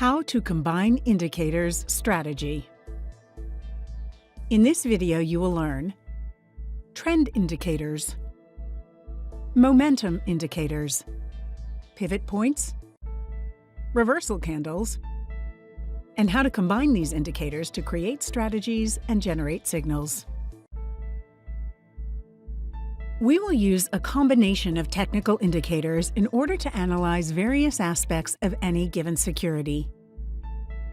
How to combine indicators strategy. In this video, you will learn trend indicators, momentum indicators, pivot points, reversal candles, and how to combine these indicators to create strategies and generate signals. We will use a combination of technical indicators in order to analyze various aspects of any given security.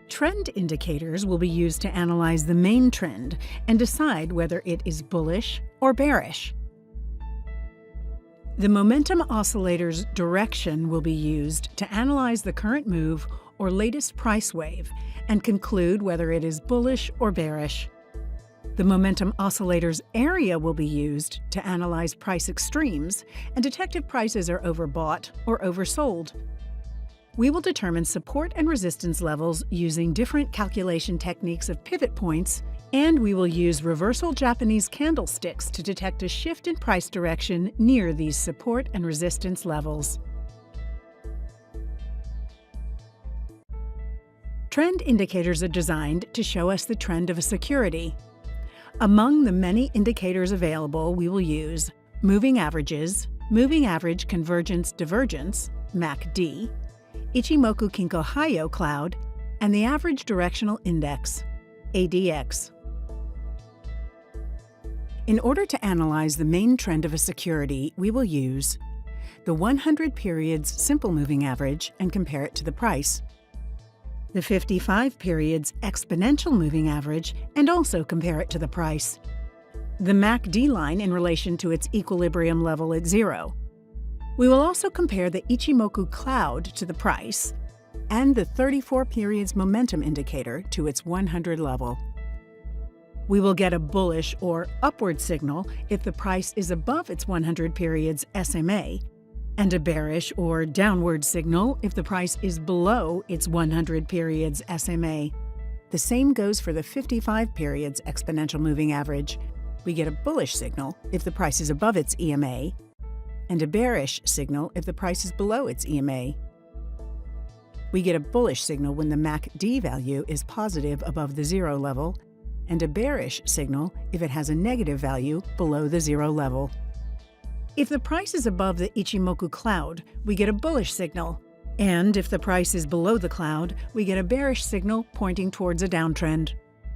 Trend indicators will be used to analyze the main trend and decide whether it is bullish or bearish. The momentum oscillator's direction will be used to analyze the current move or latest price wave and conclude whether it is bullish or bearish. The momentum oscillator's area will be used to analyze price extremes and detect if prices are overbought or oversold. We will determine support and resistance levels using different calculation techniques of pivot points, and we will use reversal Japanese candlesticks to detect a shift in price direction near these support and resistance levels. Trend indicators are designed to show us the trend of a security. Among the many indicators available, we will use moving averages, moving average convergence divergence, MACD, Ichimoku Kinko Hyo cloud, and the average directional index, ADX. In order to analyze the main trend of a security, we will use the 100 periods simple moving average and compare it to the price, the 55 periods exponential moving average and also compare it to the price, the MACD line in relation to its equilibrium level at 0. We will also compare the Ichimoku cloud to the price and the 34 periods momentum indicator to its 100 level. We will get a bullish or upward signal if the price is above its 100 periods SMA, and a bearish or downward signal if the price is below its 100 periods SMA. The same goes for the 55 periods exponential moving average. We get a bullish signal if the price is above its EMA, and a bearish signal if the price is below its EMA. We get a bullish signal when the MACD value is positive above the 0 level, and a bearish signal if it has a negative value below the 0 level. If the price is above the Ichimoku cloud, we get a bullish signal, and if the price is below the cloud, we get a bearish signal pointing towards a downtrend.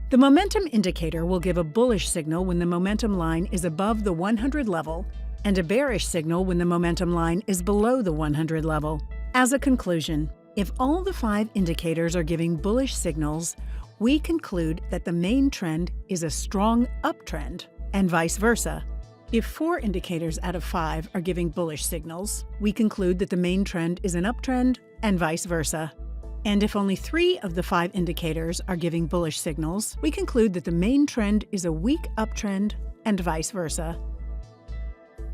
The momentum indicator will give a bullish signal when the momentum line is above the 100 level, and a bearish signal when the momentum line is below the 100 level. As a conclusion, if all the 5 indicators are giving bullish signals, we conclude that the main trend is a strong uptrend, and vice versa. If 4 indicators out of 5 are giving bullish signals, we conclude that the main trend is an uptrend, and vice versa. And if only 3 of the 5 indicators are giving bullish signals, we conclude that the main trend is a weak uptrend, and vice versa.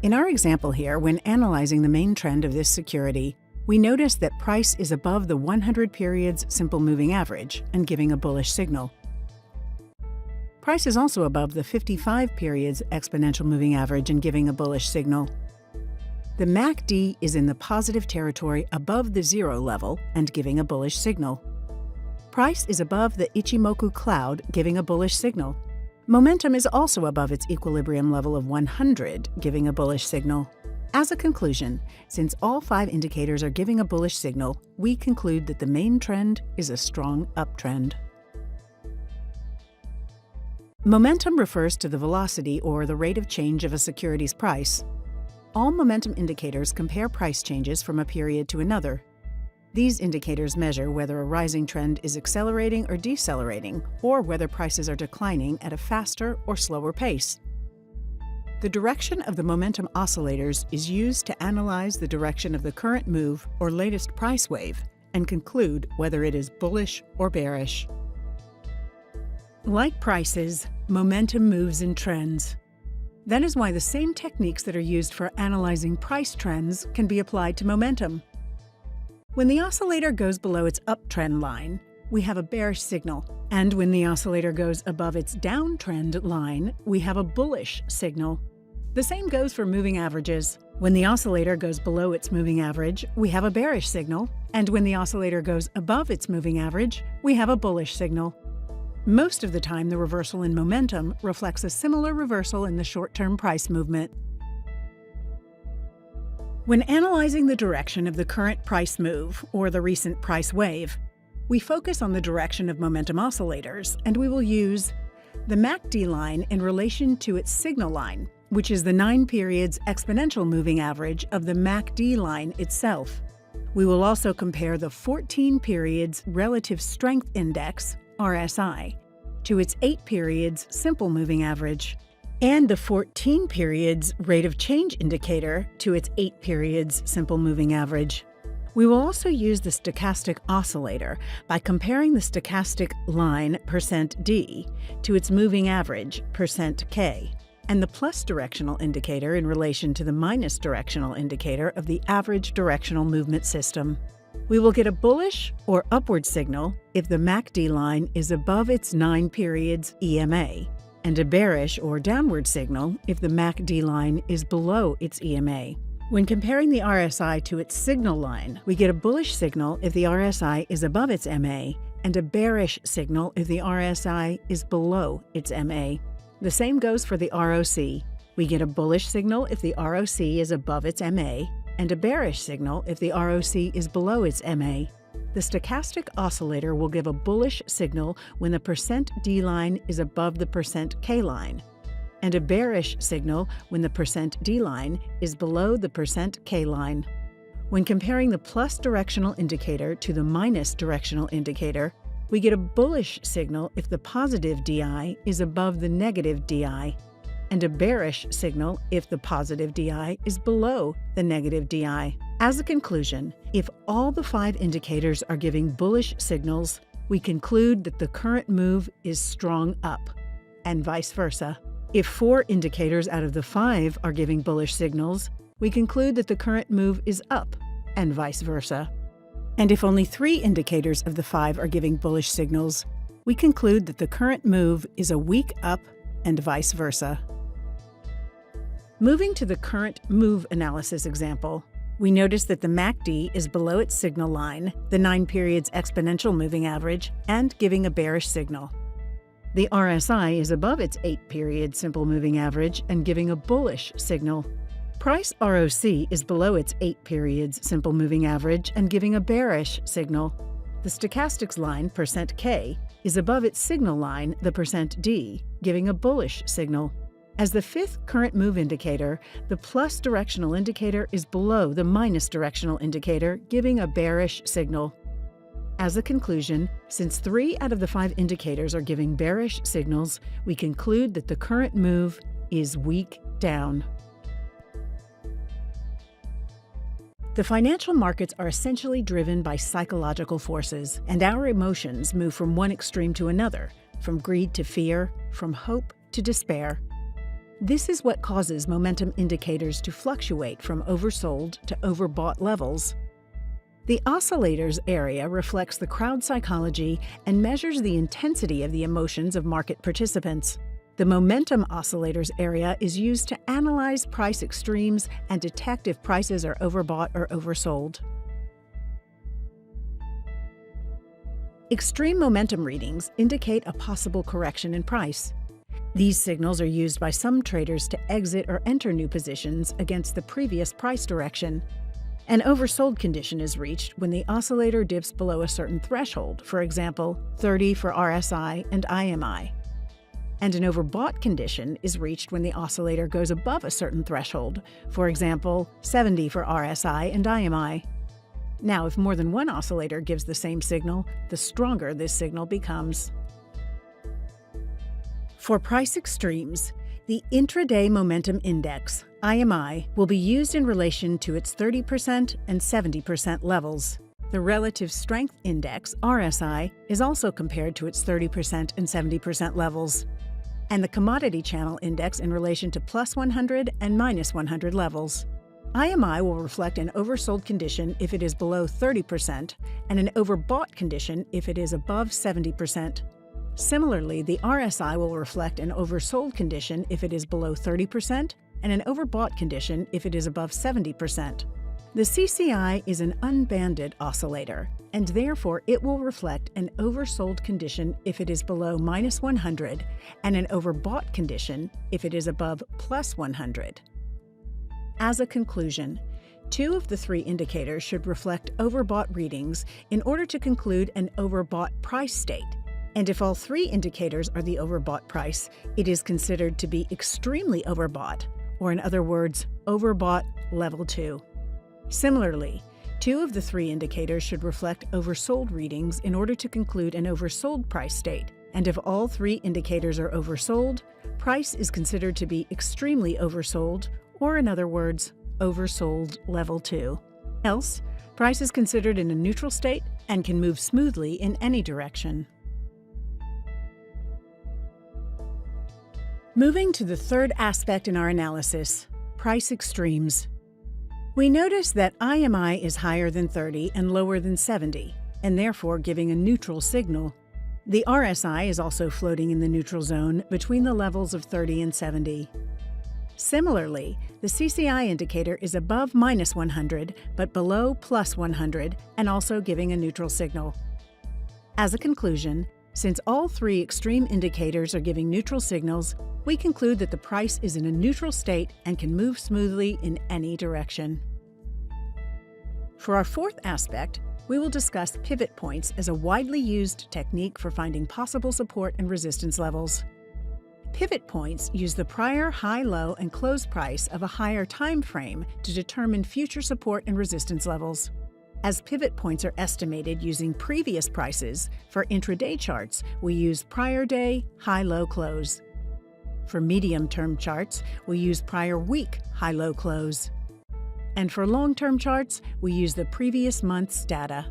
In our example here, when analyzing the main trend of this security, we notice that price is above the 100 periods simple moving average and giving a bullish signal. Price is also above the 55 periods exponential moving average and giving a bullish signal. The MACD is in the positive territory above the 0 level and giving a bullish signal. Price is above the Ichimoku cloud, giving a bullish signal. Momentum is also above its equilibrium level of 100, giving a bullish signal. As a conclusion, since all 5 indicators are giving a bullish signal, we conclude that the main trend is a strong uptrend. Momentum refers to the velocity or the rate of change of a security's price. All momentum indicators compare price changes from a period to another. These indicators measure whether a rising trend is accelerating or decelerating, or whether prices are declining at a faster or slower pace. The direction of the momentum oscillators is used to analyze the direction of the current move or latest price wave and conclude whether it is bullish or bearish. Like prices, momentum moves in trends. That is why the same techniques that are used for analyzing price trends can be applied to momentum. When the oscillator goes below its uptrend line, we have a bearish signal, and when the oscillator goes above its downtrend line, we have a bullish signal. The same goes for moving averages. When the oscillator goes below its moving average, we have a bearish signal, and when the oscillator goes above its moving average, we have a bullish signal. Most of the time, the reversal in momentum reflects a similar reversal in the short-term price movement. When analyzing the direction of the current price move, or the recent price wave, we focus on the direction of momentum oscillators, and we will use the MACD line in relation to its signal line, which is the 9 periods exponential moving average of the MACD line itself. We will also compare the 14 periods relative strength index, RSI, to its 8 periods simple moving average, and the 14 periods rate of change indicator to its 8 periods simple moving average. We will also use the stochastic oscillator by comparing the stochastic line %D to its moving average %K, and the plus directional indicator in relation to the minus directional indicator of the average directional movement system. We will get a bullish or upward signal if the MACD line is above its 9 periods EMA, and a bearish or downward signal if the MACD line is below its EMA. When comparing the RSI to its signal line, we get a bullish signal if the RSI is above its MA, and a bearish signal if the RSI is below its MA. The same goes for the ROC. We get a bullish signal if the ROC is above its MA, and a bearish signal if the ROC is below its MA. The stochastic oscillator will give a bullish signal when the %D line is above the %K line, and a bearish signal when the %D line is below the %K line. When comparing the plus directional indicator to the minus directional indicator, we get a bullish signal if the positive DI is above the negative DI, and a bearish signal if the positive DI is below the negative DI. As a conclusion, if all the 5 indicators are giving bullish signals, we conclude that the current move is strong up, and vice versa. If 4 indicators out of the 5 are giving bullish signals, we conclude that the current move is up, and vice versa. And if only 3 indicators of the 5 are giving bullish signals, we conclude that the current move is a weak up, and vice versa. Moving to the current move analysis example, we notice that the MACD is below its signal line, the 9 periods exponential moving average, and giving a bearish signal. The RSI is above its 8 period simple moving average and giving a bullish signal. Price ROC is below its 8 periods simple moving average and giving a bearish signal. The stochastics line %K is above its signal line, the %D, giving a bullish signal. As the 5th current move indicator, the plus directional indicator is below the minus directional indicator, giving a bearish signal. As a conclusion, since 3 out of the 5 indicators are giving bearish signals, we conclude that the current move is weak down. The financial markets are essentially driven by psychological forces, and our emotions move from one extreme to another, from greed to fear, from hope to despair. This is what causes momentum indicators to fluctuate from oversold to overbought levels. The oscillators area reflects the crowd psychology and measures the intensity of the emotions of market participants. The momentum oscillators area is used to analyze price extremes and detect if prices are overbought or oversold. Extreme momentum readings indicate a possible correction in price. These signals are used by some traders to exit or enter new positions against the previous price direction. An oversold condition is reached when the oscillator dips below a certain threshold, for example, 30 for RSI and IMI. And an overbought condition is reached when the oscillator goes above a certain threshold, for example, 70 for RSI and IMI. Now, if more than one oscillator gives the same signal, the stronger this signal becomes. For price extremes, the intraday momentum index, IMI, will be used in relation to its 30% and 70% levels. The relative strength index, RSI, is also compared to its 30% and 70% levels, and the commodity channel index in relation to plus 100 and minus 100 levels. IMI will reflect an oversold condition if it is below 30% and an overbought condition if it is above 70%. Similarly, the RSI will reflect an oversold condition if it is below 30% and an overbought condition if it is above 70%. The CCI is an unbanded oscillator, and therefore it will reflect an oversold condition if it is below -100 and an overbought condition if it is above +100. As a conclusion, 2 of the 3 indicators should reflect overbought readings in order to conclude an overbought price state. And if all 3 indicators are the overbought price, it is considered to be extremely overbought, or in other words, overbought level 2. Similarly, 2 of the 3 indicators should reflect oversold readings in order to conclude an oversold price state. And if all 3 indicators are oversold, price is considered to be extremely oversold, or in other words, oversold level 2. Else, price is considered in a neutral state and can move smoothly in any direction. Moving to the third aspect in our analysis, price extremes. We notice that IMI is higher than 30 and lower than 70, and therefore giving a neutral signal. The RSI is also floating in the neutral zone between the levels of 30 and 70. Similarly, the CCI indicator is above -100 but below +100 and also giving a neutral signal. As a conclusion, since all 3 extreme indicators are giving neutral signals, we conclude that the price is in a neutral state and can move smoothly in any direction. For our fourth aspect, we will discuss pivot points as a widely used technique for finding possible support and resistance levels. Pivot points use the prior high, low, and close price of a higher time frame to determine future support and resistance levels. As pivot points are estimated using previous prices, for intraday charts, we use prior day, high, low, close. For medium-term charts, we use prior week, high, low, close. And for long-term charts, we use the previous month's data.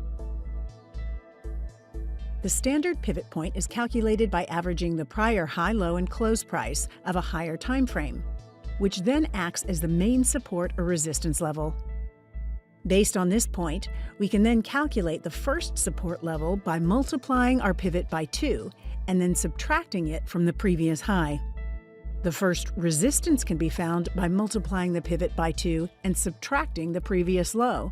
The standard pivot point is calculated by averaging the prior high, low, and close price of a higher time frame, which then acts as the main support or resistance level. Based on this point, we can then calculate the first support level by multiplying our pivot by 2 and then subtracting it from the previous high. The first resistance can be found by multiplying the pivot by 2 and subtracting the previous low.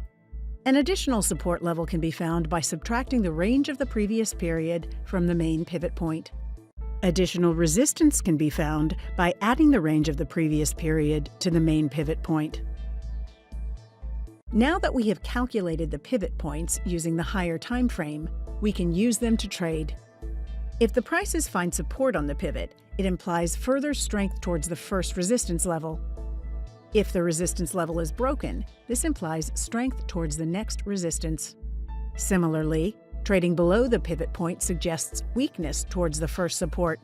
An additional support level can be found by subtracting the range of the previous period from the main pivot point. Additional resistance can be found by adding the range of the previous period to the main pivot point. Now that we have calculated the pivot points using the higher time frame, we can use them to trade. If the prices find support on the pivot, it implies further strength towards the first resistance level. If the resistance level is broken, this implies strength towards the next resistance. Similarly, trading below the pivot point suggests weakness towards the first support.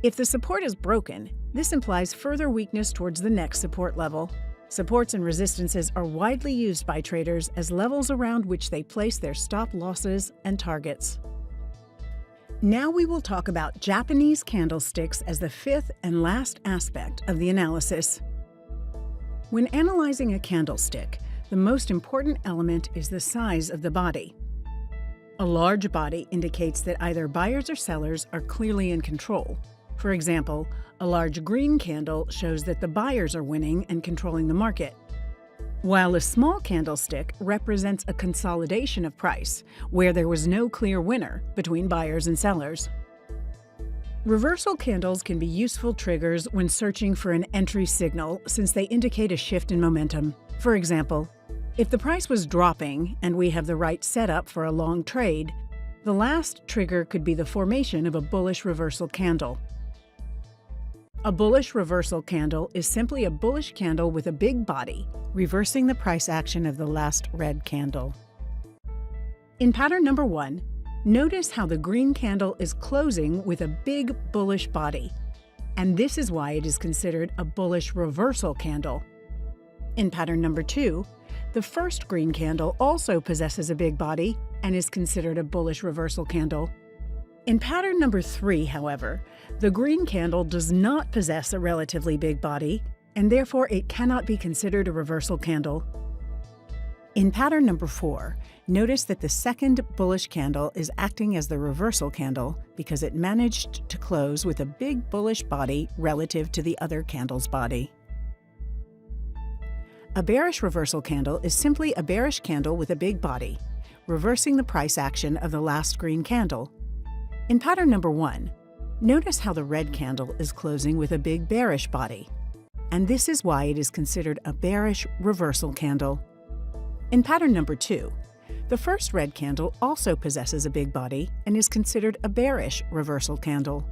If the support is broken, this implies further weakness towards the next support level. Supports and resistances are widely used by traders as levels around which they place their stop losses and targets. Now we will talk about Japanese candlesticks as the fifth and last aspect of the analysis. When analyzing a candlestick, the most important element is the size of the body. A large body indicates that either buyers or sellers are clearly in control. For example, a large green candle shows that the buyers are winning and controlling the market, while a small candlestick represents a consolidation of price, where there was no clear winner between buyers and sellers. Reversal candles can be useful triggers when searching for an entry signal since they indicate a shift in momentum. For example, if the price was dropping and we have the right setup for a long trade, the last trigger could be the formation of a bullish reversal candle. A bullish reversal candle is simply a bullish candle with a big body, reversing the price action of the last red candle. In pattern number 1, notice how the green candle is closing with a big bullish body, and this is why it is considered a bullish reversal candle. In pattern number 2, the first green candle also possesses a big body and is considered a bullish reversal candle. In pattern number 3, however, the green candle does not possess a relatively big body, and therefore it cannot be considered a reversal candle. In pattern number 4, notice that the second bullish candle is acting as the reversal candle because it managed to close with a big bullish body relative to the other candle's body. A bearish reversal candle is simply a bearish candle with a big body, reversing the price action of the last green candle. In pattern number 1, notice how the red candle is closing with a big bearish body, and this is why it is considered a bearish reversal candle. In pattern number 2, the first red candle also possesses a big body and is considered a bearish reversal candle.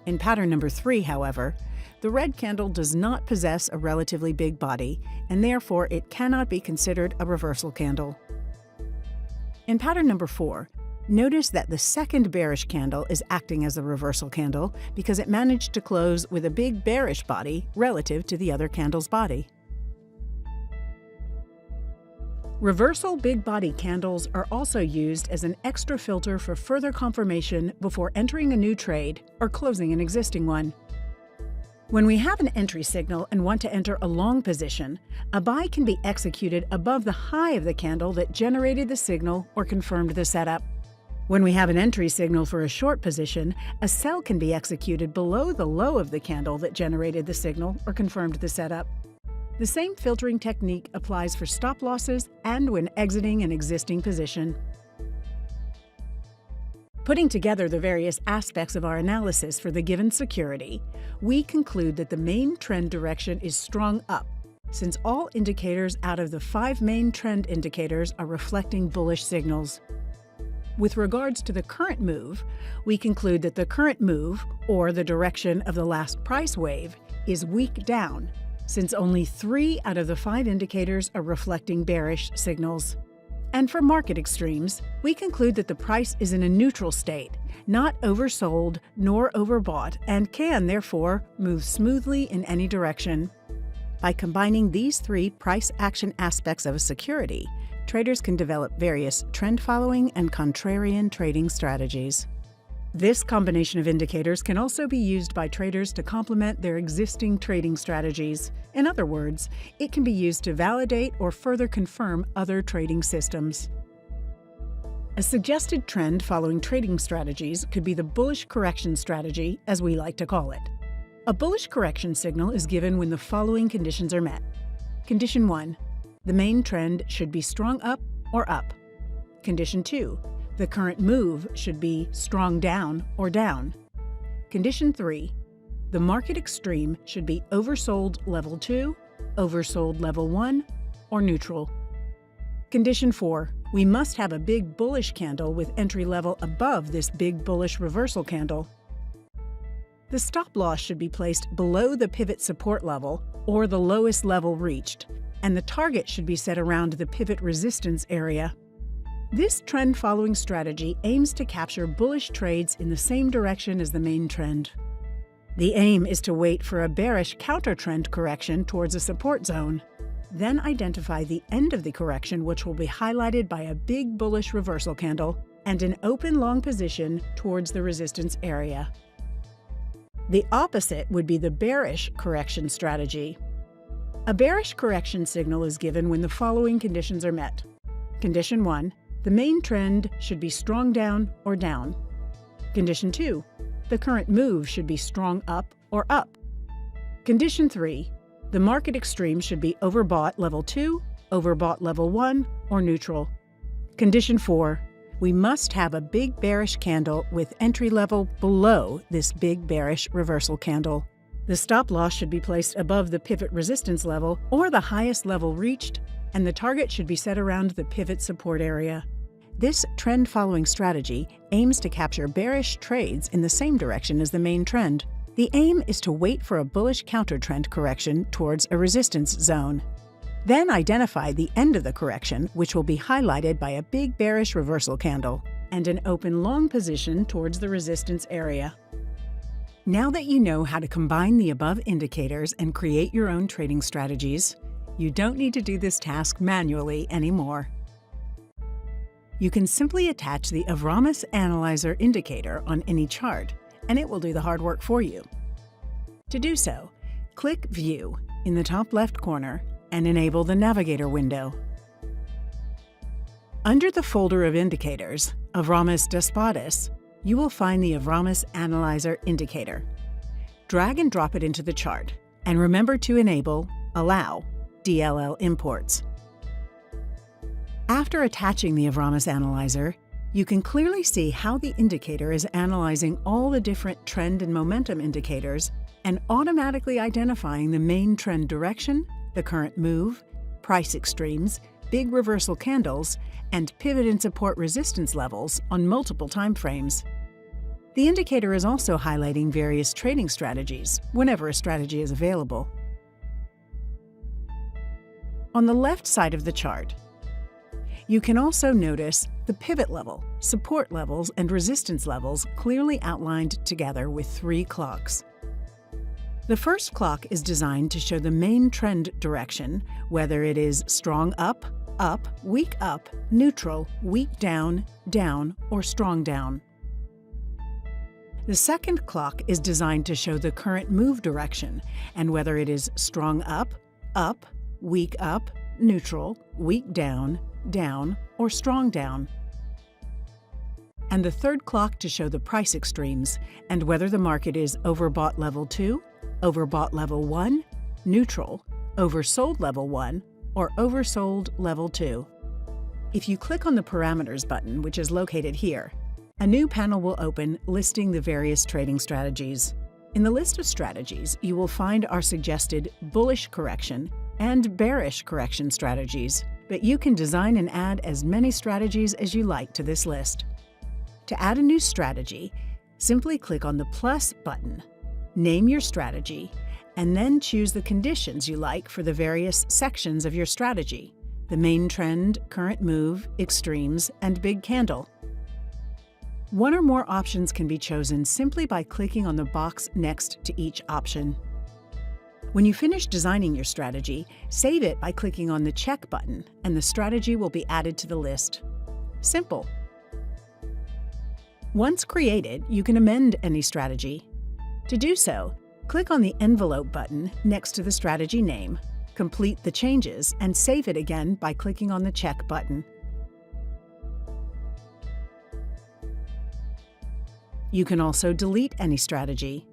In pattern number 3, however, the red candle does not possess a relatively big body, and therefore it cannot be considered a reversal candle. In pattern number 4, notice that the second bearish candle is acting as a reversal candle because it managed to close with a big bearish body relative to the other candle's body. Reversal big body candles are also used as an extra filter for further confirmation before entering a new trade or closing an existing one. When we have an entry signal and want to enter a long position, a buy can be executed above the high of the candle that generated the signal or confirmed the setup. When we have an entry signal for a short position, a sell can be executed below the low of the candle that generated the signal or confirmed the setup. The same filtering technique applies for stop losses and when exiting an existing position. Putting together the various aspects of our analysis for the given security, we conclude that the main trend direction is strong up, since all indicators out of the 5 main trend indicators are reflecting bullish signals. With regards to the current move, we conclude that the current move, or the direction of the last price wave, is weak down, since only 3 out of the 5 indicators are reflecting bearish signals. And for market extremes, we conclude that the price is in a neutral state, not oversold nor overbought, and can, therefore, move smoothly in any direction. By combining these 3 price action aspects of a security, traders can develop various trend-following and contrarian trading strategies. This combination of indicators can also be used by traders to complement their existing trading strategies. In other words, it can be used to validate or further confirm other trading systems. A suggested trend following trading strategies could be the bullish correction strategy, as we like to call it. A bullish correction signal is given when the following conditions are met. Condition 1. The main trend should be strong up or up. Condition 2. The current move should be strong down or down. Condition 3. The market extreme should be oversold level 2, oversold level 1, or neutral. Condition 4. We must have a big bullish candle with entry level above this big bullish reversal candle. The stop loss should be placed below the pivot support level or the lowest level reached, and the target should be set around the pivot resistance area. This trend-following strategy aims to capture bullish trades in the same direction as the main trend. The aim is to wait for a bearish counter-trend correction towards a support zone, then identify the end of the correction, which will be highlighted by a big bullish reversal candle and an open long position towards the resistance area. The opposite would be the bearish correction strategy. A bearish correction signal is given when the following conditions are met. Condition 1. The main trend should be strong down or down. Condition 2. The current move should be strong up or up. Condition 3. The market extreme should be overbought level 2, overbought level 1, or neutral. Condition 4. We must have a big bearish candle with entry level below this big bearish reversal candle. The stop loss should be placed above the pivot resistance level or the highest level reached, and the target should be set around the pivot support area. This trend-following strategy aims to capture bearish trades in the same direction as the main trend. The aim is to wait for a bullish counter-trend correction towards a resistance zone. Then identify the end of the correction, which will be highlighted by a big bearish reversal candle and an open long position towards the resistance area. Now that you know how to combine the above indicators and create your own trading strategies, you don't need to do this task manually anymore. You can simply attach the Avramis Analyzer indicator on any chart, and it will do the hard work for you. To do so, click View in the top left corner and enable the Navigator window. Under the folder of indicators, Avramis Despotis, you will find the Avramis Analyzer indicator. Drag and drop it into the chart, and remember to enable Allow DLL imports. After attaching the Avramis analyzer, you can clearly see how the indicator is analyzing all the different trend and momentum indicators and automatically identifying the main trend direction, the current move, price extremes, big reversal candles, and pivot and support resistance levels on multiple time frames. The indicator is also highlighting various trading strategies whenever a strategy is available. On the left side of the chart, you can also notice the pivot level, support levels, and resistance levels clearly outlined together with 3 clocks. The first clock is designed to show the main trend direction, whether it is strong up, up, weak up, neutral, weak down, down, or strong down. The second clock is designed to show the current move direction and whether it is strong up, up, weak up, neutral, weak down, down, or strong down. And the third clock to show the price extremes and whether the market is overbought level 2, overbought level 1, neutral, oversold level 1, or oversold level 2. If you click on the Parameters button, which is located here, a new panel will open listing the various trading strategies. In the list of strategies, you will find our suggested bullish correction and bearish correction strategies, but you can design and add as many strategies as you like to this list. To add a new strategy, simply click on the plus button, name your strategy, and then choose the conditions you like for the various sections of your strategy: the main trend, current move, extremes, and big candle. One or more options can be chosen simply by clicking on the box next to each option. When you finish designing your strategy, save it by clicking on the check button, and the strategy will be added to the list. Simple. Once created, you can amend any strategy. To do so, click on the Envelope button next to the strategy name, complete the changes, and save it again by clicking on the check button. You can also delete any strategy.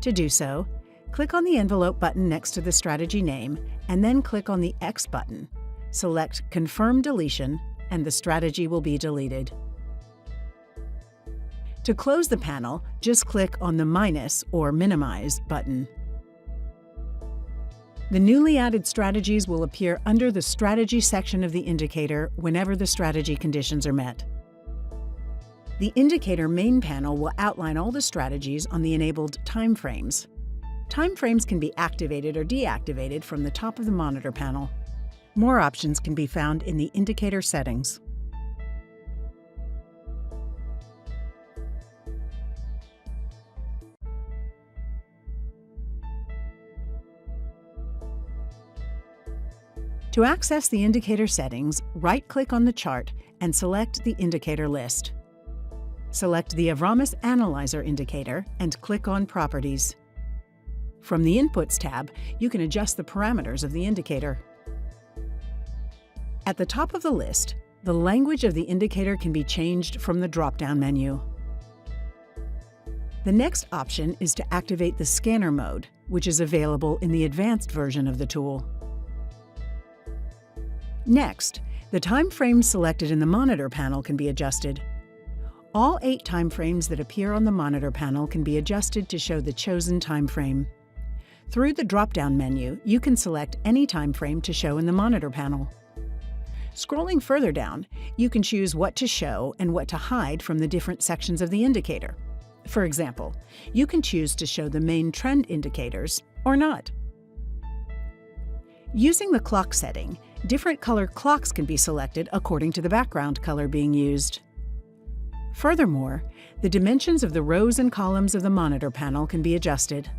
To do so, click on the Envelope button next to the strategy name, and then click on the X button. Select Confirm Deletion, and the strategy will be deleted. To close the panel, just click on the minus or minimize button. The newly added strategies will appear under the Strategy section of the indicator whenever the strategy conditions are met. The indicator main panel will outline all the strategies on the enabled timeframes. Timeframes can be activated or deactivated from the top of the monitor panel. More options can be found in the indicator settings. To access the indicator settings, right-click on the chart and select the indicator list. Select the Avramis Analyzer indicator and click on Properties. From the Inputs tab, you can adjust the parameters of the indicator. At the top of the list, the language of the indicator can be changed from the drop-down menu. The next option is to activate the scanner mode, which is available in the advanced version of the tool. Next, the time frames selected in the monitor panel can be adjusted. All 8 time frames that appear on the monitor panel can be adjusted to show the chosen time frame. Through the drop-down menu, you can select any time frame to show in the monitor panel. Scrolling further down, you can choose what to show and what to hide from the different sections of the indicator. For example, you can choose to show the main trend indicators or not. Using the clock setting, different color clocks can be selected according to the background color being used. Furthermore, the dimensions of the rows and columns of the monitor panel can be adjusted.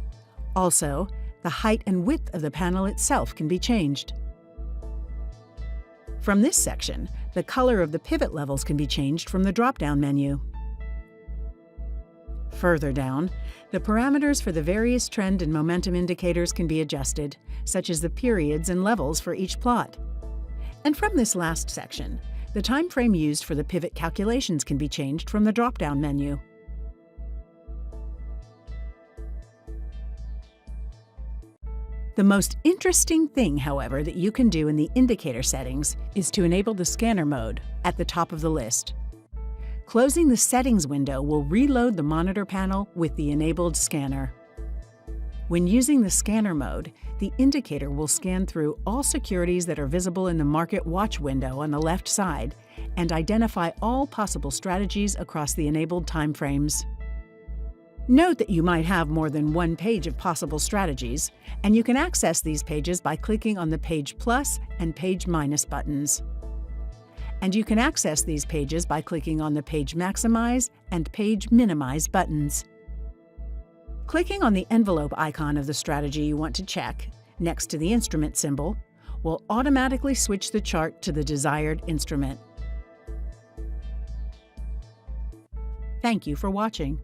Also, the height and width of the panel itself can be changed. From this section, the color of the pivot levels can be changed from the drop-down menu. Further down, the parameters for the various trend and momentum indicators can be adjusted, such as the periods and levels for each plot. And from this last section, the time frame used for the pivot calculations can be changed from the drop-down menu. The most interesting thing, however, that you can do in the indicator settings is to enable the scanner mode at the top of the list. Closing the settings window will reload the monitor panel with the enabled scanner. When using the scanner mode, the indicator will scan through all securities that are visible in the Market Watch window on the left side and identify all possible strategies across the enabled timeframes. Note that you might have more than one page of possible strategies, and you can access these pages by clicking on the Page Plus and Page Minus buttons. And you can access these pages by clicking on the Page Maximize and Page Minimize buttons. Clicking on the envelope icon of the strategy you want to check, next to the instrument symbol, will automatically switch the chart to the desired instrument. Thank you for watching.